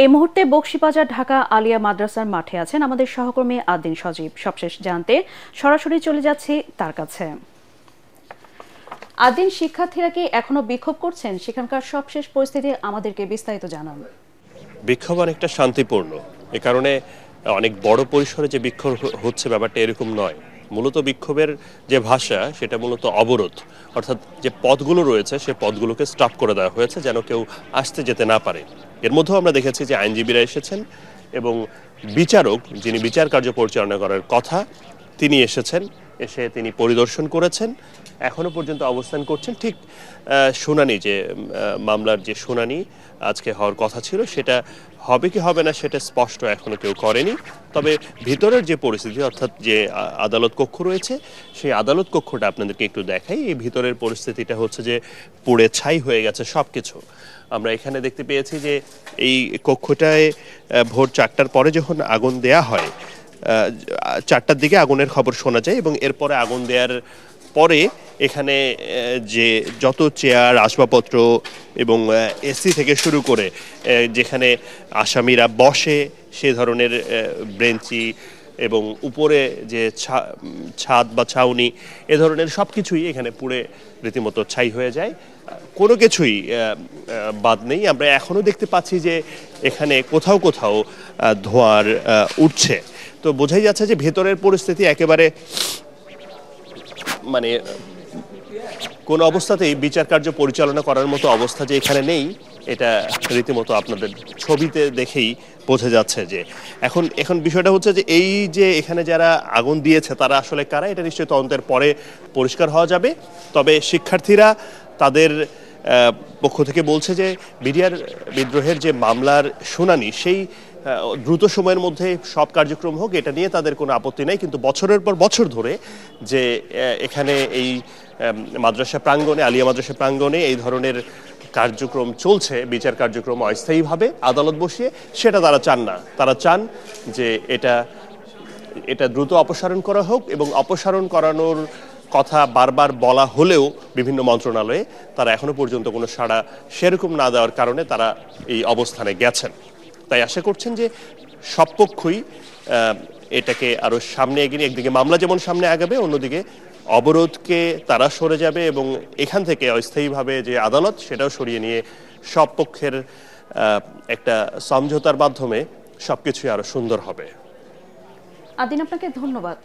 এই মুহূর্তে বকশীবাজার ঢাকা আলিয়া মাদ্রাসার মাঠে আছেন আমাদের সহকর্মী আদিন সজীব। সবশেষ জানতে সরাসরি চলে যাচ্ছি তার কাছে। আদিন, শিক্ষার্থীরা কি এখনো বিক্ষোভ করছেন? সেখানকার সবশেষ পরিস্থিতি আমাদেরকে বিস্তারিত জানান। বিক্ষোভ অনেকটা শান্তিপূর্ণ, এ কারণে অনেক বড় পরিসরে যে বিক্ষোভ হচ্ছে ব্যাপারটা এরকম নয়। মূলত বিক্ষোভের যে ভাষা সেটা মূলত অবরোধ, অর্থাৎ যে পথগুলো রয়েছে সে পথগুলোকে স্টপ করে দেওয়া হয়েছে যেন কেউ আসতে যেতে না পারে। এর মধ্যেও আমরা দেখেছি যে আইনজীবীরা এসেছেন এবং বিচারক, যিনি বিচার কার্য পরিচালনা করার কথা, তিনি এসেছেন। এসে তিনি পরিদর্শন করেছেন, এখনো পর্যন্ত অবস্থান করছেন। ঠিক শুনানি, যে মামলার যে শুনানি আজকে হওয়ার কথা ছিল সেটা হবে কি হবে না সেটা স্পষ্ট এখনো কেউ করেনি। তবে ভিতরের যে পরিস্থিতি, অর্থাৎ যে আদালত কক্ষ রয়েছে সেই আদালত কক্ষটা আপনাদেরকে একটু দেখাই। এই ভিতরের পরিস্থিতিটা হচ্ছে যে পুড়ে ছাই হয়ে গেছে সব কিছু। আমরা এখানে দেখতে পেয়েছি যে এই কক্ষটায় ভোর 4টার পরে যখন আগুন দেয়া হয়, 4টার দিকে আগুনের খবর শোনা যায় এবং এরপরে আগুন দেওয়ার পরে এখানে যে যত চেয়ার, আসবাবপত্র এবং এসি থেকে শুরু করে যেখানে আসামিরা বসে সে ধরনের ব্রেঞ্চি এবং উপরে যে ছাদ বা ছাউনি, এ ধরনের সব কিছুই এখানে পুড়ে রীতিমতো ছাই হয়ে যায়। কোনো কিছুই বাদ নেই। আমরা এখনো দেখতে পাচ্ছি যে এখানে কোথাও কোথাও ধোঁয়ার উঠছে। তো বোঝাই যাচ্ছে যে ভেতরের পরিস্থিতি একেবারে মানে কোন অবস্থাতেই বিচার কার্য পরিচালনা করার মতো অবস্থা যে এখানে নেই, এটা রীতিমতো আপনাদের ছবিতে দেখেই বোঝা যাচ্ছে। যে এখন বিষয়টা হচ্ছে যে এই যে এখানে যারা আগুন দিয়েছে তারা আসলে কারা, এটা নিশ্চয়ই তদন্তের পরে পরিষ্কার হওয়া যাবে। তবে শিক্ষার্থীরা তাদের পক্ষ থেকে বলছে যে বিডিআর বিদ্রোহের যে মামলার শুনানি সেই দ্রুত সময়ের মধ্যে সব কার্যক্রম হোক, এটা নিয়ে তাদের কোনো আপত্তি নেই। কিন্তু বছরের পর বছর ধরে যে এখানে এই মাদ্রাসা প্রাঙ্গণে, আলিয়া মাদ্রাসা প্রাঙ্গণে এই ধরনের কার্যক্রম চলছে, বিচার কার্যক্রম অস্থায়ীভাবে আদালত বসিয়ে, সেটা তারা চান না। তারা চান যে এটা দ্রুত অপসারণ করা হোক এবং অপসারণ করানোর কথা বারবার বলা হলেও বিভিন্ন মন্ত্রণালয়ে তারা এখনো পর্যন্ত কোনো সাড়া সেরকম না দেওয়ার কারণে তারা এই অবস্থানে গেছেন। তাই আশা করছেন যে সব পক্ষই এটাকে আরো সামনে এগিয়ে নিয়ে, একদিকে মামলা যেমন সামনে আগাবে, অন্যদিকে অবরোধকে তারা সরে যাবে এবং এখান থেকে অস্থায়ীভাবে যে আদালত সেটাও সরিয়ে নিয়ে সব পক্ষের একটা সমঝোতার মাধ্যমে সবকিছুই আরো সুন্দর হবে। আদিন, আপনাকে ধন্যবাদ।